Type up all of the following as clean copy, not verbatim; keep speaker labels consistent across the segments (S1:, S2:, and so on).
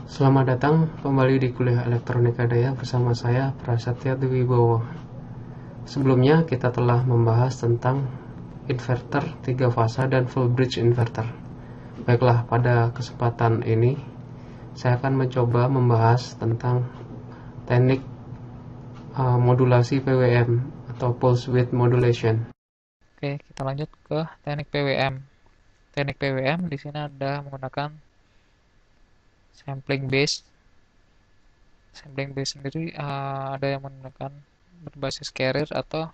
S1: Selamat datang kembali di kuliah elektronika daya bersama saya Prasetya Dwibowo. Sebelumnya kita telah membahas tentang inverter 3 fasa dan full bridge inverter. Baiklah, pada kesempatan ini saya akan mencoba membahas tentang teknik modulasi PWM atau pulse width modulation.
S2: Oke, kita lanjut ke teknik PWM. Teknik PWM di sini ada menggunakan sampling base. Sampling base sendiri ada yang menggunakan berbasis carrier atau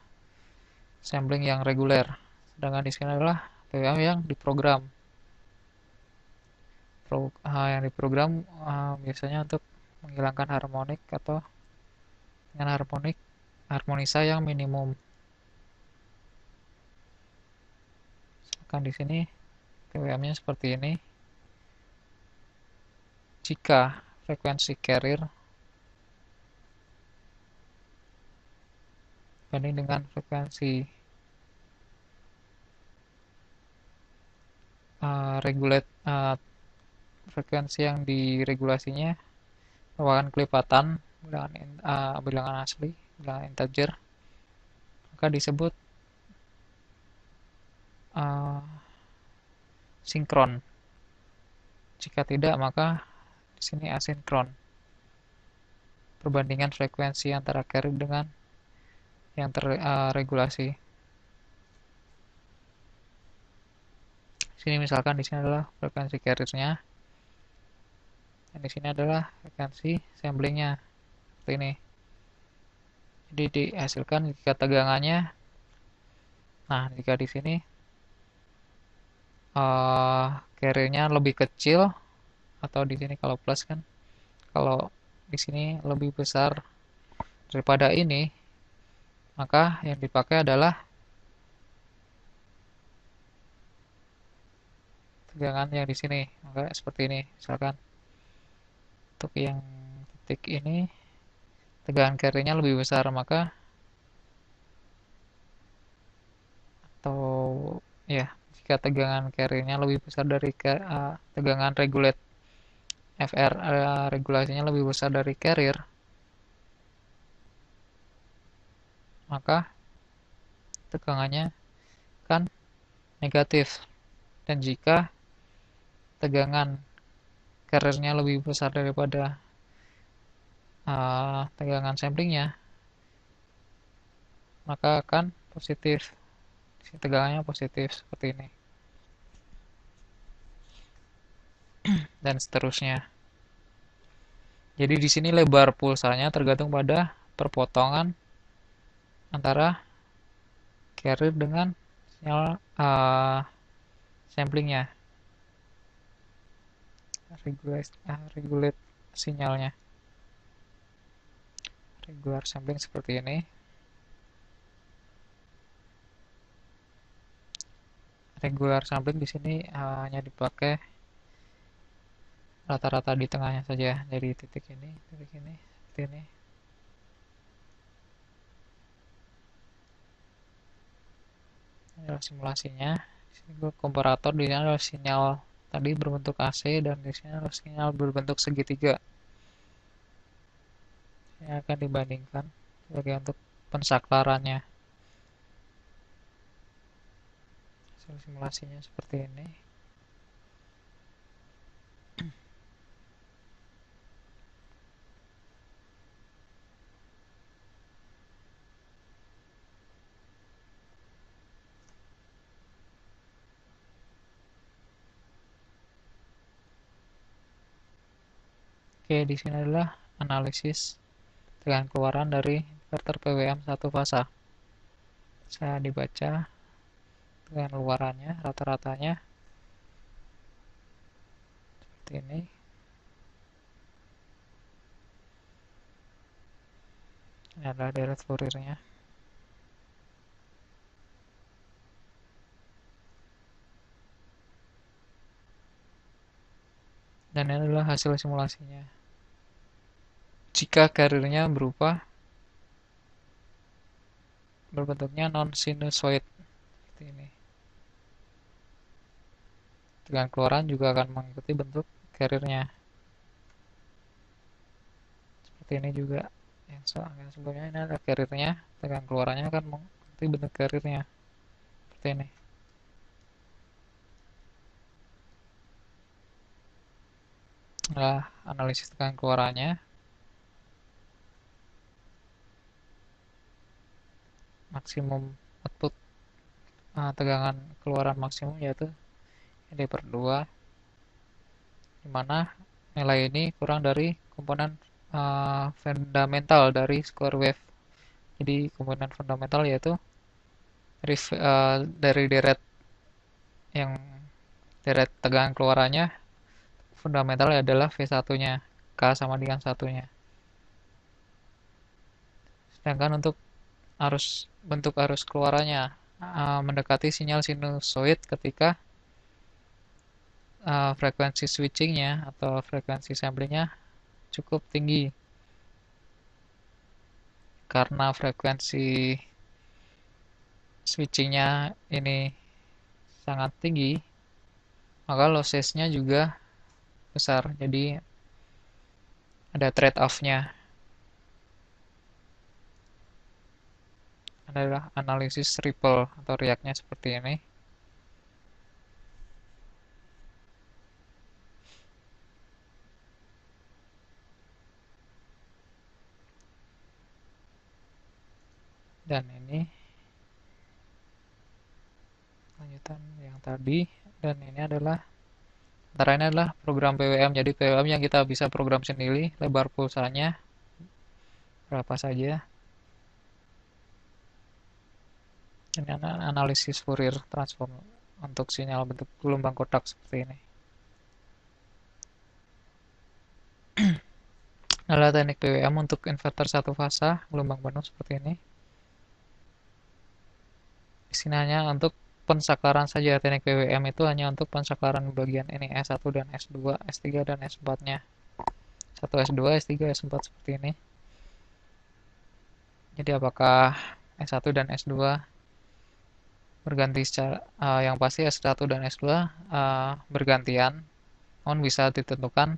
S2: sampling yang reguler. Sedangkan di sini adalah PWM yang diprogram. Yang diprogram biasanya untuk menghilangkan harmonik atau dengan harmonisa yang minimum. Misalkan di sini PWM-nya seperti ini. Jika frekuensi carrier banding dengan frekuensi regulate frekuensi yang diregulasinya merupakan kelipatan bilangan asli, bilangan integer, maka disebut uh, sinkron. Jika tidak, maka di sini asinkron. Perbandingan frekuensi antara carrier dengan yang terregulasi. Sini misalkan di sini adalah frekuensi carrier-nya, dan di sini adalah frekuensi samplingnya seperti ini. Jadi dihasilkan jika tegangannya, nah jika di sini carrier-nya lebih kecil, atau di sini kalau plus kan, kalau di sini lebih besar daripada ini, maka yang dipakai adalah tegangan yang di sini. Maka seperti ini, misalkan untuk yang titik ini tegangan carrier-nya lebih besar, maka atau ya jika tegangan carrier-nya lebih besar dari tegangan regulate FR regulasinya lebih besar dari carrier, maka tegangannya kan negatif. Dan jika tegangan carrier-nya lebih besar daripada tegangan samplingnya, maka akan positif. Tegangannya positif seperti ini, dan seterusnya. Jadi di sini lebar pulsanya tergantung pada perpotongan antara carrier dengan sinyal samplingnya, regulate sinyalnya. Regular sampling seperti ini. Regular sampling di sini hanya dipakai rata-rata di tengahnya saja, dari titik ini, seperti ini. Ini adalah simulasinya. Di sini komparator, di sini adalah sinyal tadi berbentuk AC, dan di sini adalah sinyal berbentuk segitiga. Ini akan dibandingkan sebagai untuk pensaklarannya. Simulasinya seperti ini. Oke, di sini adalah analisis tegangan keluaran dari inverter PWM satu fasa. Saya dibaca tegangan luarannya, rata-ratanya seperti ini. Ini adalah deret Fourier-nya. Dan ini adalah hasil simulasinya. Jika carrier-nya berbentuknya non-sinusoid seperti ini, tegangan keluaran juga akan mengikuti bentuk carrier-nya. seperti ini juga. Yang sebelumnya ini ada carrier-nya, tegangan keluarannya kan nanti bentuk carrier-nya seperti ini. Nah, analisis tegangan keluarannya, maksimum output tegangan keluaran maksimum yaitu D per 2, di mana nilai ini kurang dari komponen fundamental dari square wave. Jadi komponen fundamental yaitu dari deret yang deret tegangan keluarannya, fundamental adalah V1-nya, K sama dengan 1-nya. Sedangkan untuk bentuk arus keluarannya mendekati sinyal sinusoid ketika frekuensi switchingnya atau frekuensi samplingnya cukup tinggi. Karena frekuensi switchingnya ini sangat tinggi, maka losses-nya juga besar. Jadi ada trade-off-nya. Adalah analisis ripple atau riaknya seperti ini. Dan ini lanjutan yang tadi, dan ini adalah antara ini adalah program PWM. Jadi PWM yang kita bisa program sendiri, lebar pulsanya berapa saja. Ini analisis Fourier transform untuk sinyal bentuk gelombang kotak seperti ini. Adalah teknik PWM untuk inverter satu fasa gelombang penuh seperti ini. Di sini hanya untuk pensakaran saja. Teknik PWM itu hanya untuk pensakaran bagian ini S1 dan S2, S3 dan S4-nya. 1 S2, S3, S4 seperti ini. Jadi apakah S1 dan S2 berganti secara yang pasti S1 dan S2 bergantian, namun bisa ditentukan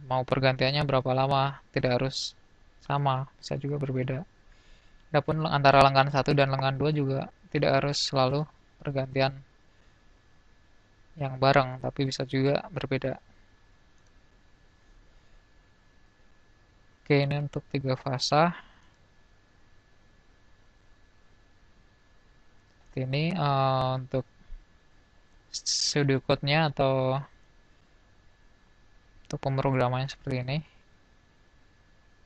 S2: mau pergantiannya berapa lama, tidak harus sama, bisa juga berbeda. Adapun antara lengan 1 dan lengan 2 juga tidak harus selalu pergantian yang bareng, tapi bisa juga berbeda. Oke, ini untuk 3 fasa. Ini untuk pseudocode-nya atau untuk pemrogramannya seperti ini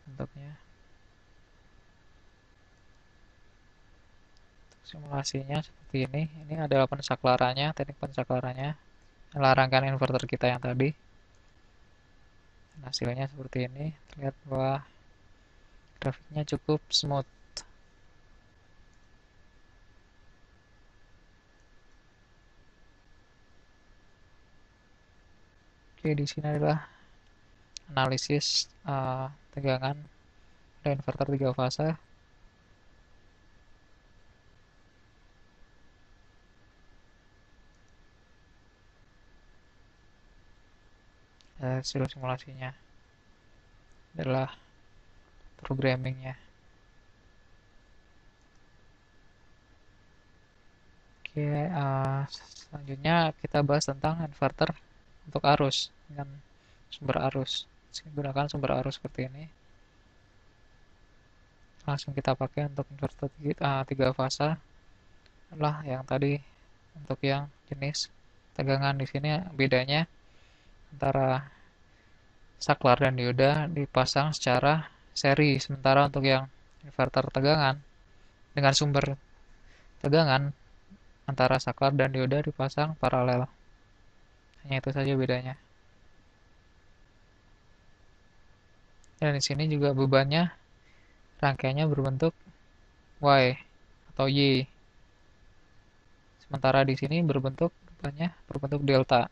S2: bentuknya. Untuk simulasinya seperti ini. Ini adalah pensaklarannya, teknik pensaklarannya. Adalah rangkaian inverter kita yang tadi. Dan hasilnya seperti ini. Terlihat bahwa grafiknya cukup smooth. Oke, di sini adalah analisis tegangan pada inverter 3 fase. Hasil simulasinya adalah programmingnya. Oke, selanjutnya kita bahas tentang inverter untuk arus dengan sumber arus. Gunakan sumber arus seperti ini. Langsung kita pakai untuk inverter 3 fasa. Adalah yang tadi untuk yang jenis tegangan. Di sini bedanya antara saklar dan dioda dipasang secara seri, sementara untuk yang inverter tegangan dengan sumber tegangan antara saklar dan dioda dipasang paralel. Hanya itu saja bedanya. Dan di sini juga bebannya rangkaiannya berbentuk Y atau Y. Sementara di sini bebannya berbentuk delta.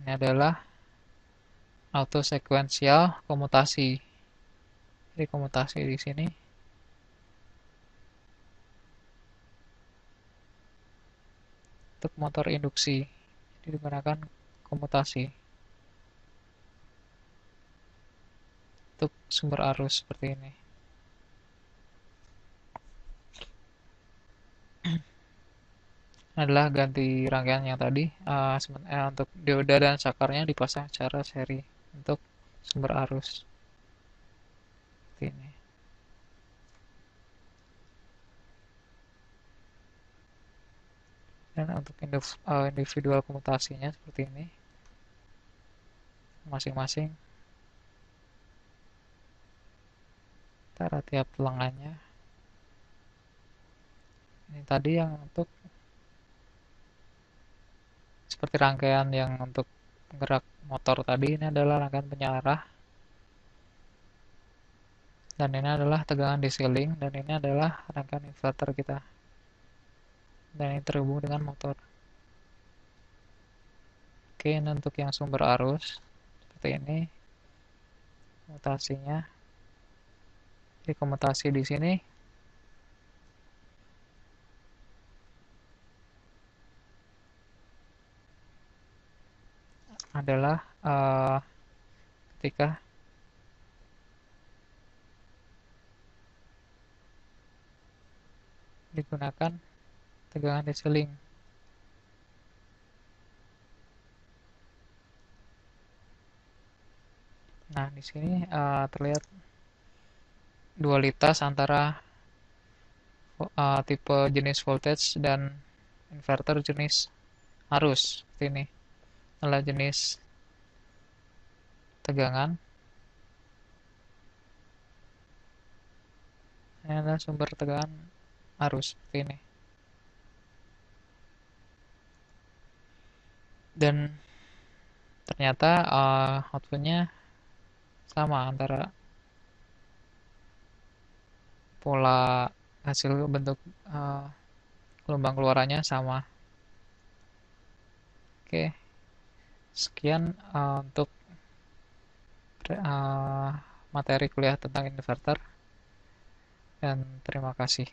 S2: Ini adalah auto sequential komutasi. Jadi komutasi di sini untuk motor induksi. Jadi digunakan komutasi untuk sumber arus seperti ini. Adalah ganti rangkaian yang tadi, untuk dioda dan sakarnya dipasang secara seri untuk sumber arus seperti ini. Dan untuk individual komutasinya seperti ini, masing-masing antara tiap lengannya. Ini tadi yang untuk seperti rangkaian yang untuk penggerak motor tadi, ini adalah rangkaian penyarah, dan ini adalah tegangan DC link, dan ini adalah rangkaian inverter kita, dan ini terhubung dengan motor. Oke, ini untuk yang sumber arus seperti ini komutasinya. Jadi komutasi di sini adalah ketika digunakan tegangan DC link. Nah, di sini terlihat dualitas antara tipe jenis voltage dan inverter jenis arus. Seperti ini adalah jenis tegangan. Ini adalah sumber tegangan arus seperti ini. Dan ternyata outputnya sama antara pola hasil bentuk gelombang keluarannya sama. Oke, sekian untuk materi kuliah tentang inverter, dan terima kasih.